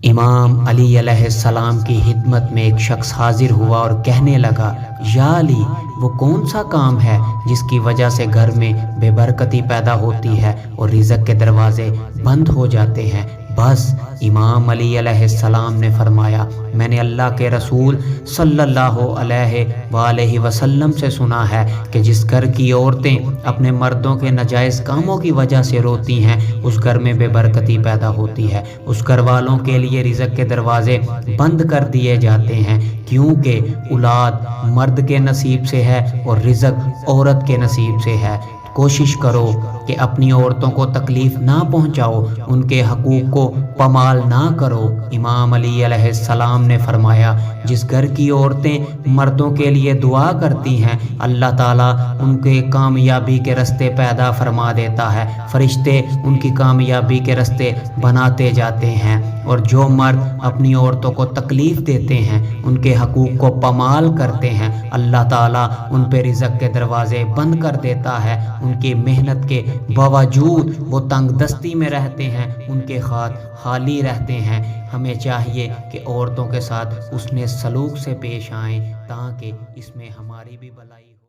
امام علی علیہ السلام کی خدمت میں ایک شخص حاضر ہوا اور کہنے لگا، یا علی، وہ کون سا کام ہے جس کی وجہ سے گھر میں بے برکتی پیدا ہوتی ہے اور رزق کے دروازے بند ہو جاتے ہیں؟ بس امام علی علیہ السلام نے فرمایا، میں نے اللہ کے رسول صلی اللہ علیہ وآلہ وسلم سے سنا ہے کہ جس گھر کی عورتیں اپنے مردوں کے ناجائز کاموں کی وجہ سے روتی ہیں، اس گھر میں بے برکتی پیدا ہوتی ہے، اس گھر والوں کے لیے رزق کے دروازے بند کر دیے جاتے ہیں، کیونکہ اولاد مرد کے نصیب سے ہے اور رزق عورت کے نصیب سے ہے۔ کوشش کرو کہ اپنی عورتوں کو تکلیف نہ پہنچاؤ، ان کے حقوق کو پامال نہ کرو۔ امام علی علیہ السلام نے فرمایا، جس گھر کی عورتیں مردوں کے لیے دعا کرتی ہیں، اللہ تعالیٰ ان کے کامیابی کے راستے پیدا فرما دیتا ہے، فرشتے ان کی کامیابی کے راستے بناتے جاتے ہیں، اور جو مرد اپنی عورتوں کو تکلیف دیتے ہیں، ان کے حقوق کو پامال کرتے ہیں، اللہ تعالیٰ ان پہ رزق کے دروازے بند کر دیتا ہے۔ ان کی محنت کے باوجود وہ تنگ دستی میں رہتے ہیں، ان کے ہاتھ خالی رہتے ہیں۔ ہمیں چاہیے کہ عورتوں کے ساتھ حسن سلوک سے پیش آئیں تاکہ اس میں ہماری بھی بھلائی ہو۔